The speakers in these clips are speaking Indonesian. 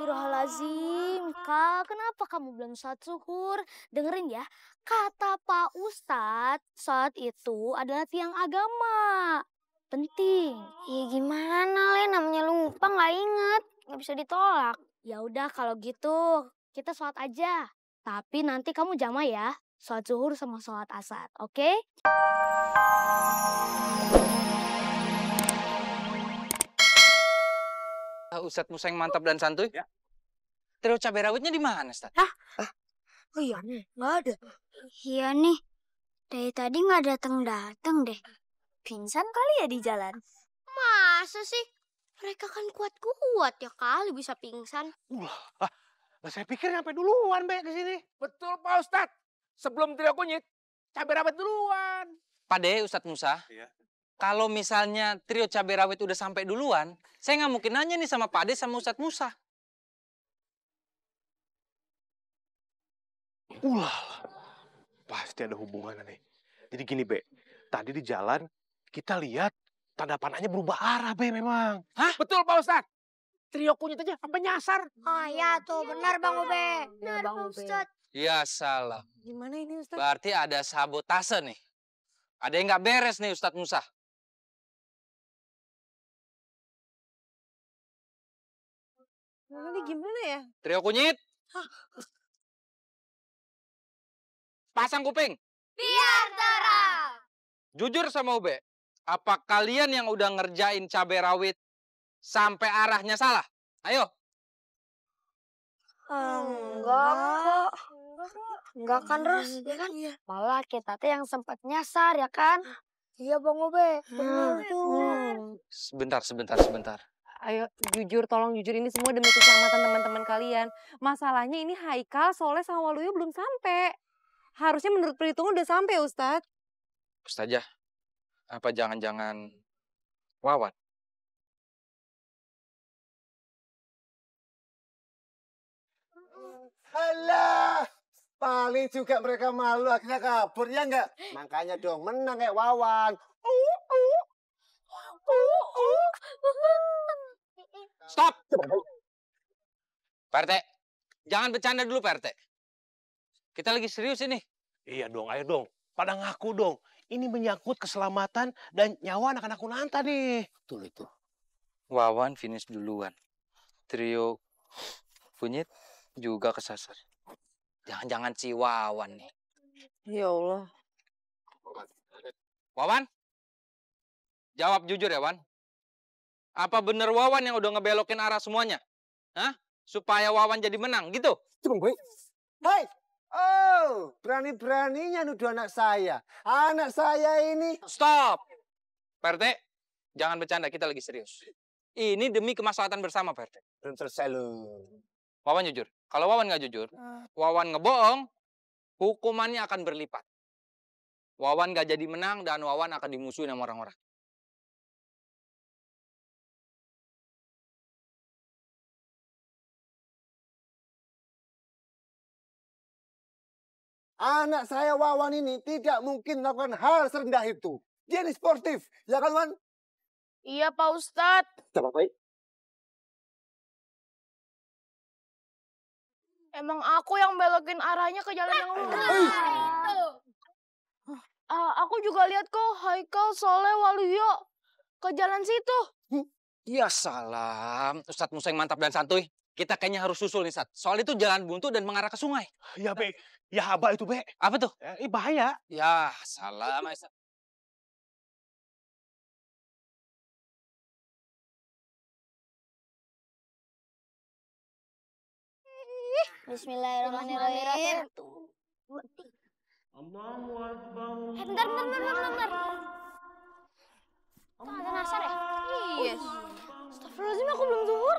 Astagfirullahaladzim, Kak, kenapa kamu belum sholat zuhur? Dengerin ya, kata Pak Ustadz, sholat itu adalah tiang agama. Penting. Ya gimana, Le? Namanya lupa, nggak inget. Nggak bisa ditolak. Ya udah kalau gitu, kita sholat aja. Tapi nanti kamu jamaah ya, sholat zuhur sama sholat asar, oke? Ustadz Musa yang mantap dan santuy. Ya. Trio cabai rawitnya di mana, Ustadz? Oh iya, nggak ada. Iya nih, dari tadi nggak datang deh. Pingsan kali ya di jalan. Masa sih? Mereka kan kuat-kuat ya kali bisa pingsan. Lah, saya pikir nyampe duluan, Be, ke sini. Betul, Pak Ustadz. Sebelum trio kunyit, cabai rawit duluan. Pade, Ustadz Musa. Iya. Kalau misalnya trio cabai rawit udah sampai duluan, saya nggak mungkin nanya nih sama Pade sama Ustadz Musa. Pasti ada hubungannya nih. Jadi gini, Be. Tadi di jalan, kita lihat tanda panahnya berubah arah, Be, memang. Hah? Betul, Pak Ustadz. Trio kunyit aja sampai nyasar. Oh iya tuh, benar Bang Ube. Benar, Pak Ustadz. Ya salah. Gimana ini Ustadz? Berarti ada sabotase nih. Ada yang nggak beres nih Ustadz Musa. Ini gimana ya? Trio kunyit. Pasang kuping. Biar terang. Jujur sama Ube. Apa kalian yang udah ngerjain cabai rawit sampai arahnya salah? Ayo. Enggak. Enggak kan, Ros? Ya kan? Malah kita tuh yang sempat nyasar, ya kan? Iya, Bang Ube. Benar tuh. Sebentar. Ayo jujur, tolong jujur, ini semua demi keselamatan teman-teman kalian. Masalahnya ini Haikal, Soleh, sama Waluyo belum sampai. Harusnya menurut perhitungan udah sampai, Ustadz. Ustazah, apa jangan-jangan Wawan? Alah, paling juga mereka malu akhirnya kabur, ya enggak? Makanya dong menang kayak Wawan. Stop! Pak RT, jangan bercanda dulu Pak RT. Kita lagi serius ini. Iya dong, ayo dong. Pada ngaku dong. Ini menyangkut keselamatan dan nyawa anak-anak kunanta nih. Betul itu. Wawan finish duluan. Trio kunyit juga kesasar. Jangan-jangan si Wawan nih. Ya Allah. Wawan? Jawab jujur ya, Wan. Apa bener Wawan yang udah ngebelokin arah semuanya? Hah? Supaya Wawan jadi menang, gitu? Cuma baik. Hai! Oh, berani-beraninya nuduh anak saya. Anak saya ini... Stop! Pak RT, jangan bercanda, kita lagi serius. Ini demi kemaslahatan bersama, Pak RT. Belum selesai loh. Wawan jujur. Kalau Wawan nggak jujur, Wawan ngebohong, hukumannya akan berlipat. Wawan nggak jadi menang dan Wawan akan dimusuhin sama orang-orang. Anak saya Wawan ini tidak mungkin melakukan hal serendah itu. Dia ini sportif, ya kan Wan? Iya, Pak Ustadz. Coba baik. Emang aku yang belokin arahnya ke jalan yang lurus. Aku juga lihat kok Haikal, Soleh, Waluyo ke jalan situ. Ya salam, Ustadz Musa yang mantap dan santuy. Kita kayaknya harus susul nih, Ustadz. Soal itu jalan buntu dan mengarah ke sungai. Ya, Be. Ya, haba itu, Be. Apa tuh? Bahaya. Ya, salam. Bismillahirrahmanirrahim. Bentar. Ada nasar ya? Iya. Astagfirullahaladzim, aku belum zuhur.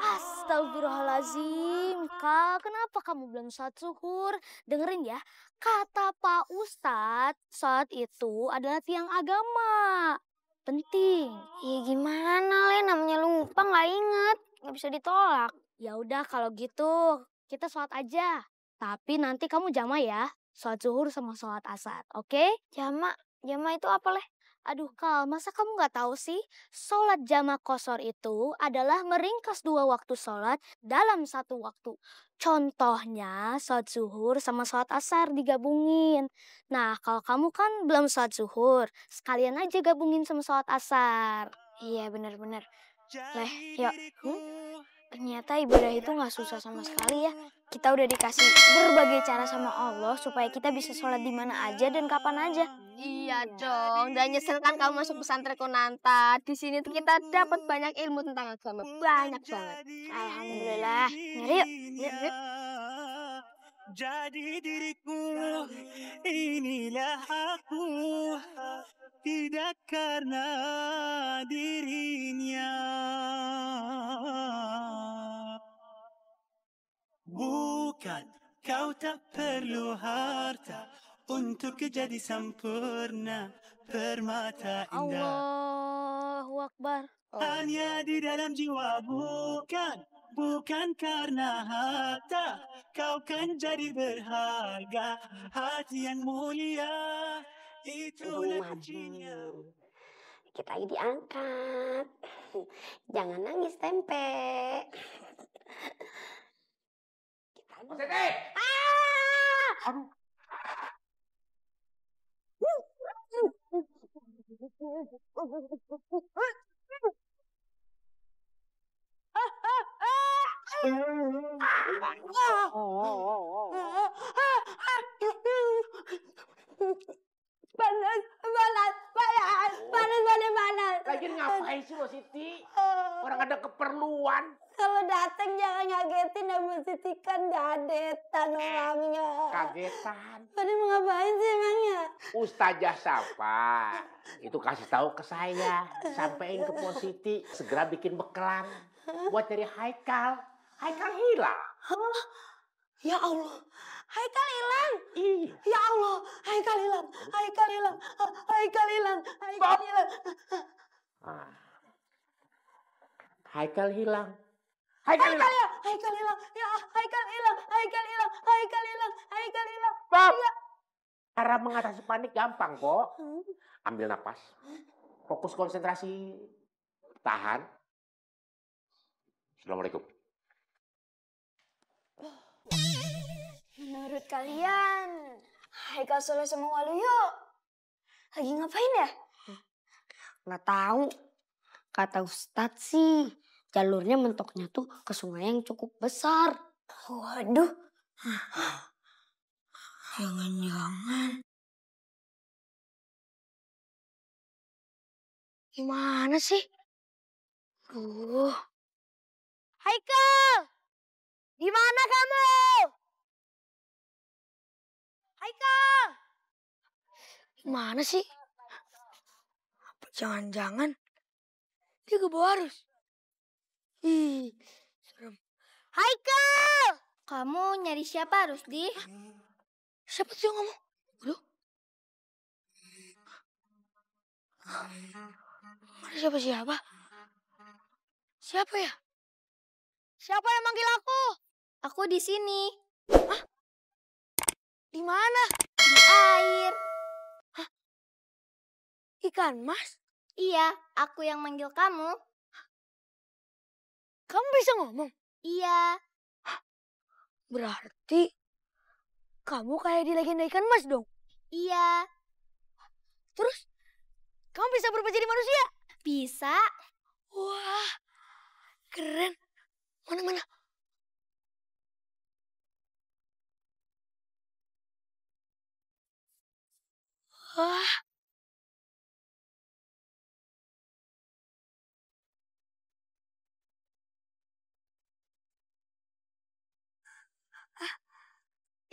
Astagfirullahaladzim, Kak, kenapa kamu belum sholat zuhur? Dengerin ya, kata Pak Ustadz, sholat itu adalah tiang agama. Penting. Ya gimana, Le? Namanya lupa, nggak inget. Nggak bisa ditolak. Ya udah kalau gitu, kita sholat aja. Tapi nanti kamu jamaah ya, sholat zuhur sama sholat asar, oke? Jama itu apa, Le? Aduh Kal, masa kamu nggak tahu sih? Sholat jamak qashar itu adalah meringkas 2 waktu sholat dalam 1 waktu. Contohnya sholat zuhur sama sholat asar digabungin. Nah kalau kamu kan belum sholat zuhur, sekalian aja gabungin sama sholat asar. Iya benar-benar. Leh, yuk. Ternyata ibadah itu nggak susah sama sekali ya. Kita udah dikasih berbagai cara sama Allah supaya kita bisa sholat di mana aja dan kapan aja. Iya dong, dan nyesel kan kamu masuk pesantren Kunanta. Di sini tuh kita dapat banyak ilmu tentang agama, banyak banget. Alhamdulillah. Nyari yuk. Yuk. Jadi diriku, inilah aku, tidak karena dirinya. Bukan kau tak perlu harta untuk jadi sempurna, permata indah. Allahu Akbar. Hanya di dalam jiwa, bukan karena harta. Kau kan jadi berharga, hati yang mulia, itulah kuncinya. Kita lagi diangkat. Jangan nangis tempe. Siti! Aduh. Panas. Lagi ngapain sih lo Siti? Orang ada keperluan. Kalau datang jangan ngagetin sama Siti kan dadetan orangnya. Kagetan. Pada mau ngapain sih emangnya? Ustazah Safa itu kasih tahu ke saya, sampein ke Pos Siti segera bikin bekelan buat cari Haikal. Haikal hilang. Ya Allah, Haikal hilang. Iya. Ya Allah, Haikal hilang. Ah. Haikal hilang. Haikal hilang. Ya, Haikal hilang. Stop. Cara mengatasi panik gampang kok. Ambil napas. Fokus konsentrasi. Tahan. Assalamualaikum. Menurut kalian, Haikal Soleh sama Waluyo lagi ngapain ya? Nggak tahu. Kata Ustadz sih, jalurnya mentoknya tuh ke sungai yang cukup besar. Waduh. Jangan-jangan. Gimana sih? Haikal! Di mana kamu? Haikal! Gimana sih? Apa jangan-jangan dia ke bawah arus? Ih, serem. Haikal! Kamu nyari siapa, Rusdi? Siapa sih yang ngomong? Aduh. Ada siapa-siapa? Siapa ya? Siapa yang manggil aku? Aku di sini. Di mana? Di air. Ikan mas? Iya, aku yang manggil kamu. Kamu bisa ngomong? Iya. Berarti kamu kayak di legenda ikan mas dong? Iya. Terus kamu bisa berubah jadi manusia? Bisa. Wah, keren. Mana? Wah.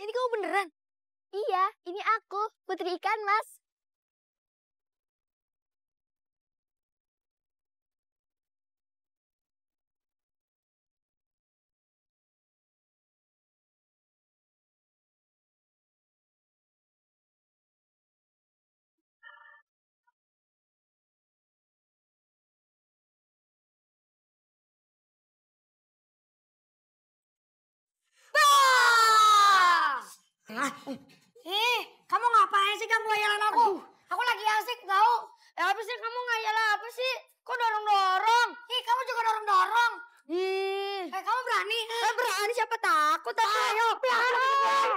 Ini kamu beneran? Iya, ini aku, Putri Ikan Mas. Kamu ngapain sih kamu layanan aku? Aku lagi asik tau. berani. Berani siapa takut? Ayo. Aduh.